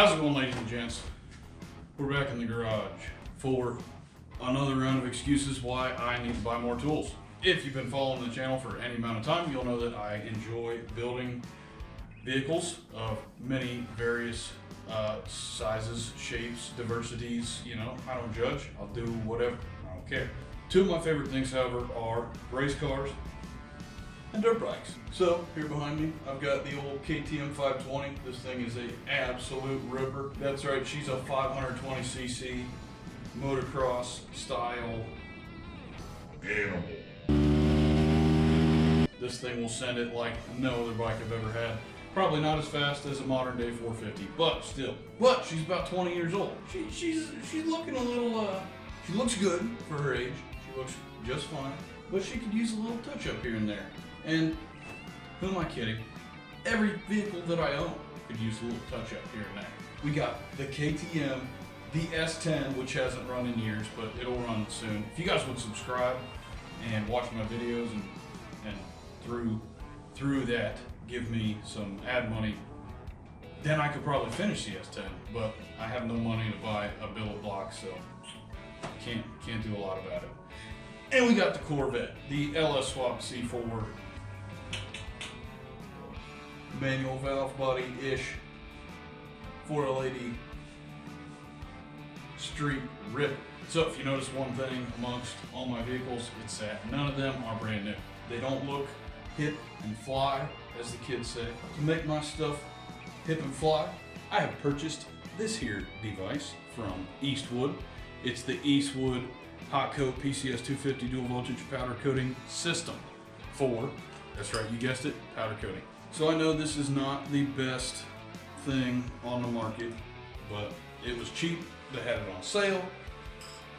How's it going, ladies and gents? We're back in the garage for another round of excuses why I need to buy more tools. If you've been following the channel for any amount of time, you'll know that I enjoy building vehicles of many various sizes, shapes, diversities. You know, I don't judge. I'll do whatever. I don't care. Two of my favorite things, however, are race cars and dirt bikes. So here behind me, I've got the old KTM 520. This thing is a absolute ripper. That's right, she's a 520cc motocross style animal. This thing will send it like no other bike I've ever had. Probably not as fast as a modern day 450, but still. But she's about 20 years old. She's looking a little, she looks good for her age. She looks just fine, but she could use a little touch up here and there. And who am I kidding? Every vehicle that I own could use a little touch up here and there. We got the KTM, the S10, which hasn't run in years, but it'll run soon. If you guys would subscribe and watch my videos and through that give me some ad money, then I could probably finish the S10. But I have no money to buy a billet block, so can't do a lot about it. And we got the Corvette, the LS Swap C4. Manual valve body-ish 4L80 street rip. So if you notice one thing amongst all my vehicles, it's that none of them are brand new. They don't look hip and fly, as the kids say. To make my stuff hip and fly, I have purchased this here device from Eastwood. It's the Eastwood Hot Coat PCS-250 dual voltage powder coating system for, that's right, you guessed it, powder coating. So I know this is not the best thing on the market, but it was cheap. They had it on sale.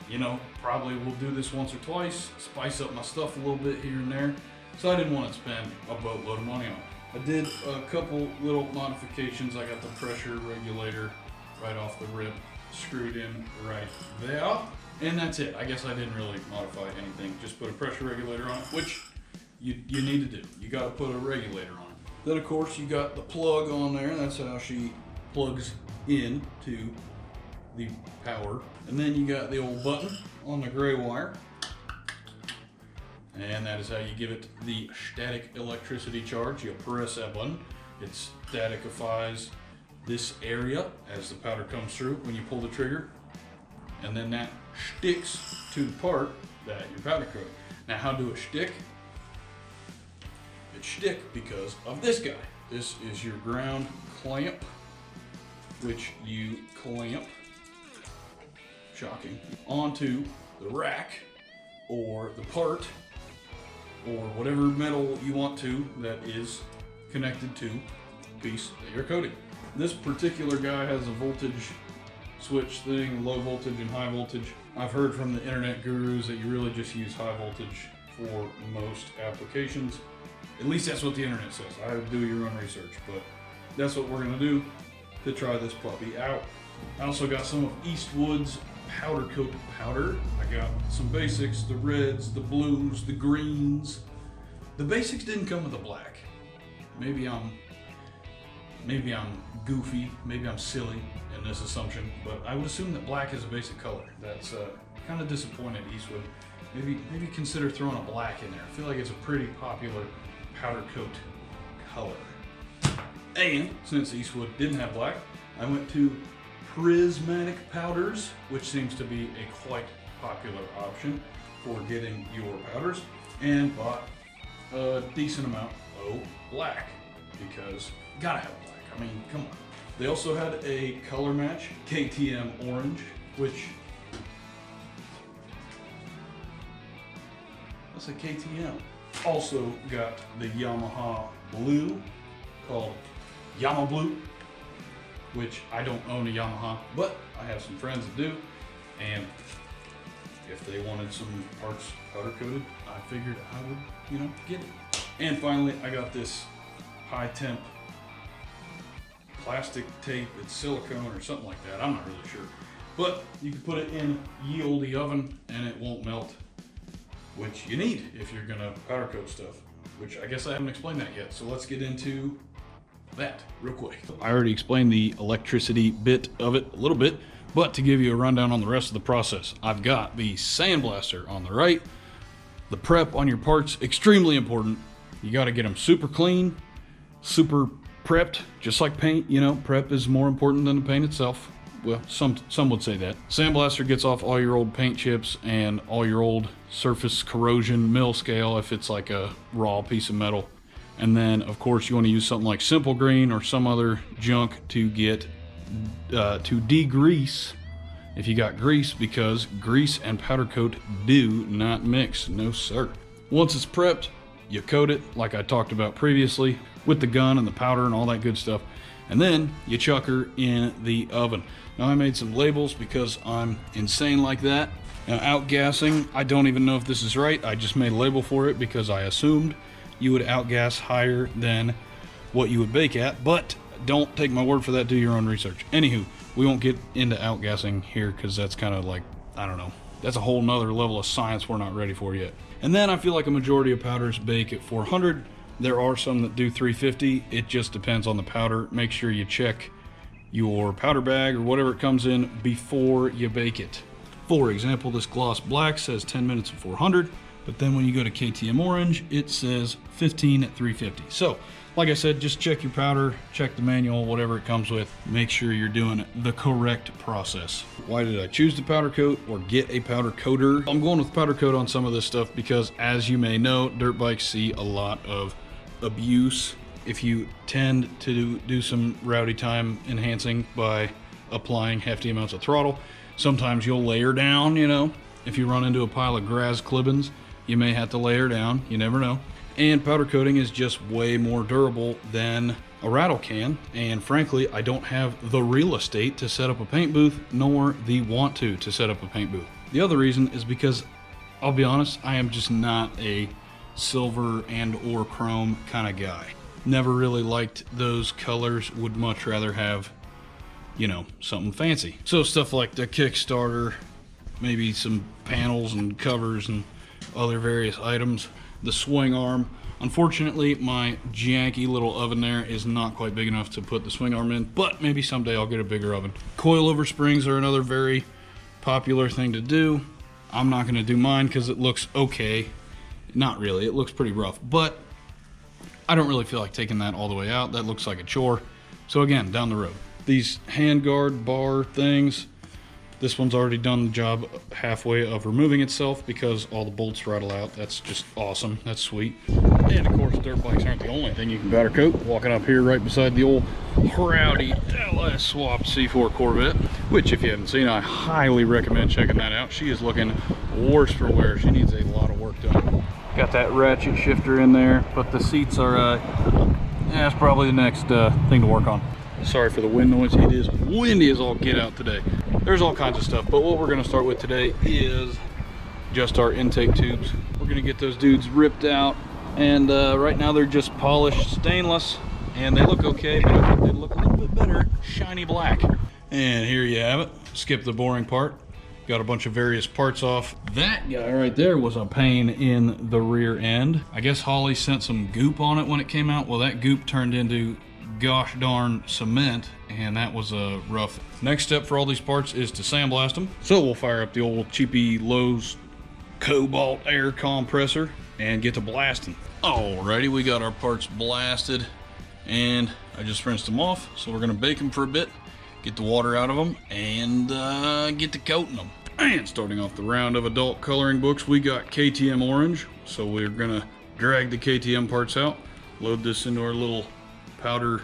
You know, probably will do this once or twice, spice up my stuff a little bit here and there. So I didn't want to spend a boatload of money on it. I did a couple little modifications. I got the pressure regulator right off the rip screwed in right there. And that's it. I guess I didn't really modify anything. Just put a pressure regulator on it, which you need to do. You got to put a regulator on it. Then of course you got the plug on there. That's how she plugs in to the power. And then you got the old button on the gray wire. And that is how you give it the static electricity charge. You press that button. It statifies this area as the powder comes through when you pull the trigger. And then that sticks to the part that you're powder coating. Now how do it stick? It stick because of this guy. This is your ground clamp, which you clamp, shocking, onto the rack or the part or whatever metal you want to that is connected to the piece that you're coating. This particular guy has a voltage switch thing, low voltage and high voltage. I've heard from the internet gurus that you really just use high voltage for most applications. At least that's what the internet says. I would do your own research, but that's what we're gonna do to try this puppy out. I also got some of Eastwood's powder coat powder. I got some basics, the reds, the blues, the greens. The basics didn't come with the black. Maybe I'm goofy, maybe I'm silly in this assumption, but I would assume that black is a basic color. That's kind of disappointed, Eastwood. Maybe consider throwing a black in there. I feel like it's a pretty popular powder coat color. And since Eastwood didn't have black, I went to prismatic powders, which seems to be a quite popular option for getting your powders, and bought a decent amount of black because you gotta have black. I mean, come on. They also had a color match, KTM Orange, which that's a KTM. Also got the Yamaha Blue called Yama Blue, which I don't own a Yamaha, but I have some friends that do, and if they wanted some parts powder coated, I figured I would, you know, get it. And finally, I got this high temp plastic tape. It's silicone or something like that. I'm not really sure, but you can put it in ye olde oven and it won't melt, which you need if you're gonna powder coat stuff, which I guess I haven't explained that yet. So let's get into that real quick. I already explained the electricity bit of it a little bit, but to give you a rundown on the rest of the process, I've got the sandblaster on the right. The prep on your parts, extremely important. You got to get them super clean, super prepped, just like paint. You know, prep is more important than the paint itself. Well, some would say that. Sandblaster gets off all your old paint chips and all your old surface corrosion, mil scale if it's like a raw piece of metal. And then, of course, you want to use something like Simple Green or some other junk to get to degrease if you got grease, because grease and powder coat do not mix. No sir. Once it's prepped, you coat it like I talked about previously with the gun and the powder and all that good stuff, and then you chuck her in the oven. Now I made some labels because I'm insane like that. Now outgassing, I don't even know if this is right. I just made a label for it because I assumed you would outgas higher than what you would bake at, but don't take my word for that, do your own research. Anywho, we won't get into outgassing here because that's kind of like, I don't know, that's a whole nother level of science we're not ready for yet. And then I feel like a majority of powders bake at 400. There are some that do 350. It just depends on the powder. Make sure you check your powder bag or whatever it comes in before you bake it. For example, this gloss black says 10 minutes at 400, but then when you go to KTM Orange, it says 15 at 350. So, like I said, just check your powder, check the manual, whatever it comes with. Make sure you're doing the correct process. Why did I choose the powder coat or get a powder coater? I'm going with powder coat on some of this stuff because, as you may know, dirt bikes see a lot of abuse. If you tend to do some rowdy time enhancing by applying hefty amounts of throttle, sometimes you'll layer down, you know. If you run into a pile of grass clippings, you may have to layer down, you never know. And powder coating is just way more durable than a rattle can, and frankly, I don't have the real estate to set up a paint booth, nor the want to set up a paint booth. The other reason is because, I'll be honest, I am just not a silver and or chrome kind of guy. Never really liked those colors, would much rather have, you know, something fancy. So stuff like the Kickstarter, maybe some panels and covers and other various items. The swing arm, unfortunately my janky little oven there is not quite big enough to put the swing arm in, but maybe someday I'll get a bigger oven. Coilover springs are another very popular thing to do. I'm not going to do mine because it looks okay. Not really, it looks pretty rough, but I don't really feel like taking that all the way out. That looks like a chore. So again, down the road. These handguard bar things, this one's already done the job halfway of removing itself because all the bolts rattle out. That's just awesome. That's sweet. And of course, dirt bikes aren't the only thing you can powder coat. Walking up here right beside the old rowdy LS swapped C4 Corvette, which if you haven't seen, I highly recommend checking that out. She is looking worse for wear. She needs a lot of work done. Got that ratchet shifter in there, but the seats are, that's probably the next thing to work on. Sorry for the wind noise. It is windy as all get out today. There's all kinds of stuff, but what we're gonna start with today is just our intake tubes. We're gonna get those dudes ripped out, and right now they're just polished stainless, and they look okay, but I think they look a little bit better shiny black. And here you have it. Skip the boring part. Got a bunch of various parts off. That guy right there was a pain in the rear end. I guess Holly sent some goop on it when it came out. Well, that goop turned into gosh darn cement, and that was rough. Next step for all these parts is to sandblast them. So we'll fire up the old cheapy Lowe's Cobalt air compressor and get to blasting. Alrighty, we got our parts blasted, and I just rinsed them off. So we're gonna bake them for a bit, get the water out of them, and get to coating them. And starting off the round of adult coloring books, we got KTM Orange. So we're gonna drag the KTM parts out, load this into our little powder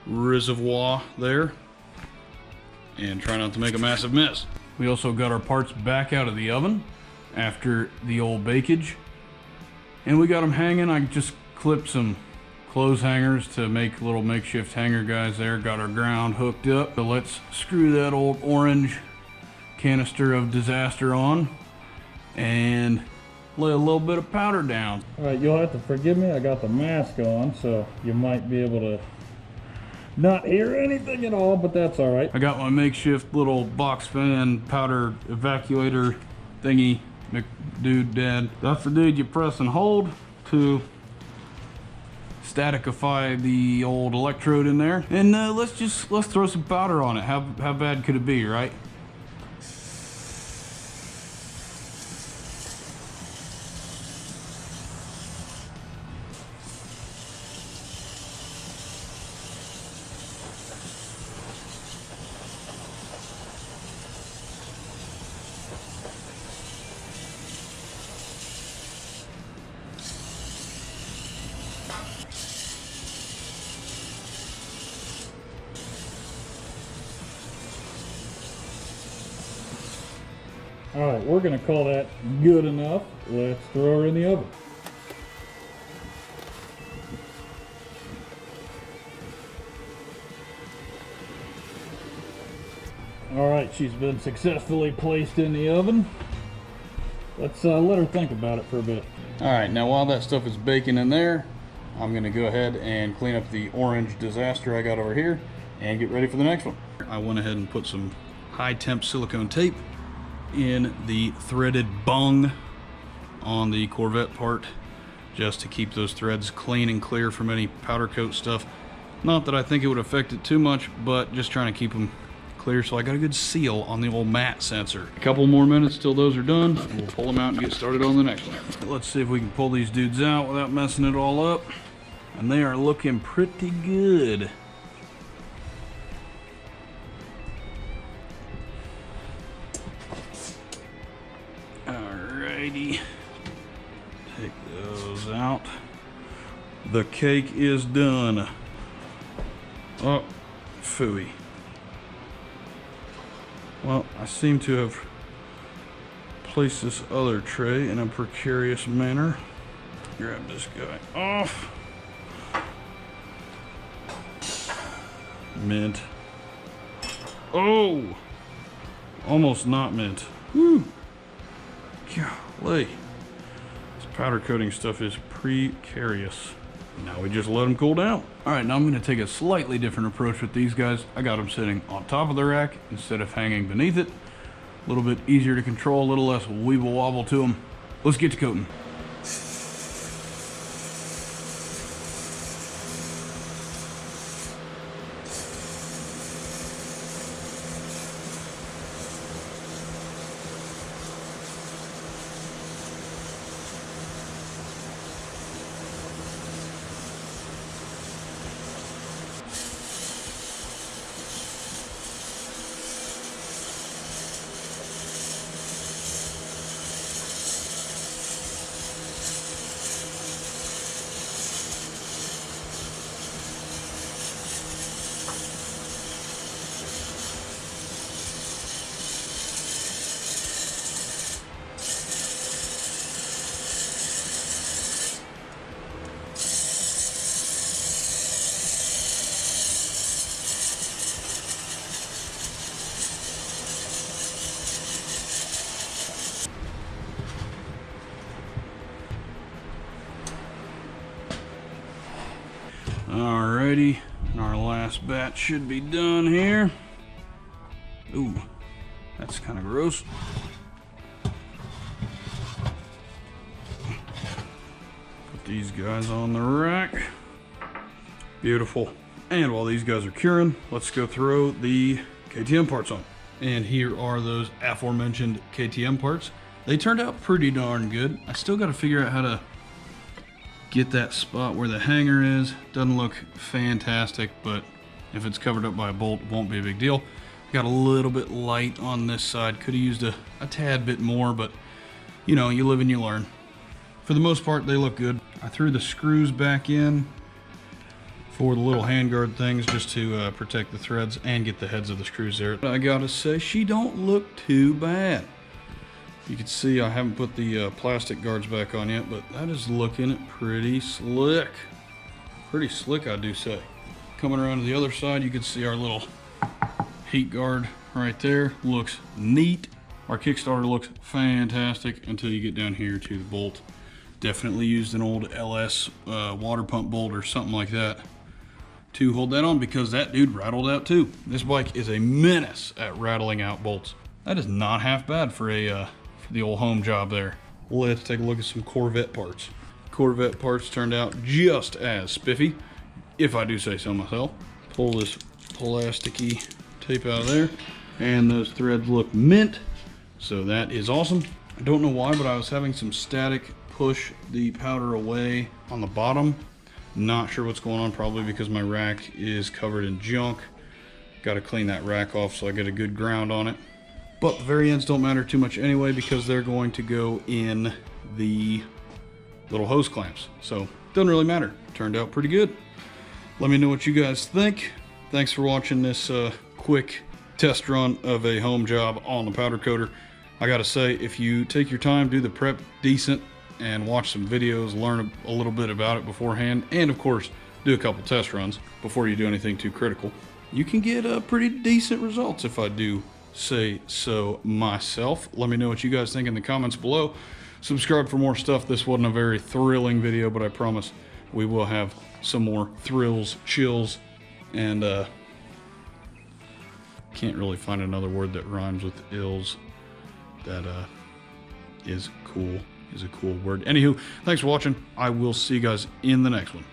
reservoir there, and try not to make a massive mess. We also got our parts back out of the oven after the old bakage, and we got them hanging. I just clipped some clothes hangers to make little makeshift hanger guys there. Got our ground hooked up. So let's screw that old orange canister of disaster on and lay a little bit of powder down. All right, you'll have to forgive me. I got the mask on, so you might be able to not hear anything at all, but that's all right. I got my makeshift little box fan powder evacuator thingy, McDude Dad. That's the dude you press and hold to staticify the old electrode in there, and let's throw some powder on it. How bad could it be, right? All right, we're gonna call that good enough. Let's throw her in the oven. All right, she's been successfully placed in the oven. Let's let her think about it for a bit. All right, now while that stuff is baking in there, I'm gonna go ahead and clean up the orange disaster I got over here and get ready for the next one. I went ahead and put some high temp silicone tape in the threaded bung on the Corvette part, just to keep those threads clean and clear from any powder coat stuff. Not that I think it would affect it too much, but just trying to keep them clear, so I got a good seal on the old mat sensor. A couple more minutes till those are done, and we'll pull them out and get started on the next one. Let's see if we can pull these dudes out without messing it all up. And they are looking pretty good. Alrighty, take those out. The cake is done. Oh, phooey. Well, I seem to have placed this other tray in a precarious manner. Grab this guy off. Mint. Oh! Almost not mint. Woo! Golly. This powder coating stuff is precarious. Now we just let them cool down. All right, now I'm gonna take a slightly different approach with these guys. I got them sitting on top of the rack instead of hanging beneath it. A little bit easier to control, a little less weeble wobble to them. Let's get to coating. Alrighty, our last batch should be done here. Ooh, that's kind of gross. Put these guys on the rack. Beautiful. And while these guys are curing, let's go throw the KTM parts on. And here are those aforementioned KTM parts. They turned out pretty darn good. I still got to figure out how to get that spot where the hanger is. Doesn't look fantastic, but if it's covered up by a bolt, it won't be a big deal. Got a little bit light on this side. Could have used a tad bit more, but you know, you live and you learn. For the most part, they look good. I threw the screws back in for the little handguard things just to protect the threads and get the heads of the screws there. I gotta say, she don't look too bad. You can see I haven't put the plastic guards back on yet, but that is looking pretty slick. Pretty slick, I do say. Coming around to the other side, you can see our little heat guard right there. Looks neat. Our Kickstarter looks fantastic until you get down here to the bolt. Definitely used an old LS water pump bolt or something like that to hold that on, because that dude rattled out too. This bike is a menace at rattling out bolts. That is not half bad for a the old home job there. Let's take a look at some Corvette parts. Corvette Parts turned out just as spiffy, if I do say so myself. Pull this plasticky tape out of there, and those threads look mint, so that is awesome. I don't know why, but I was having some static push the powder away on the bottom. Not sure what's going on, probably because my rack is covered in junk. Got to clean that rack off so I get a good ground on it. But the very ends don't matter too much anyway, because they're going to go in the little hose clamps. So doesn't really matter. Turned out pretty good. Let me know what you guys think. Thanks for watching this quick test run of a home job on the powder coater. I gotta say, if you take your time, do the prep decent, and watch some videos, learn a little bit about it beforehand, and of course do a couple test runs before you do anything too critical, you can get pretty decent results, if I do say so myself. Let me know what you guys think in the comments below. Subscribe for more stuff. This wasn't a very thrilling video, but I promise we will have some more thrills, chills, and can't really find another word that rhymes with ills. That is cool, is a cool word. Anywho, thanks for watching. I will see you guys in the next one.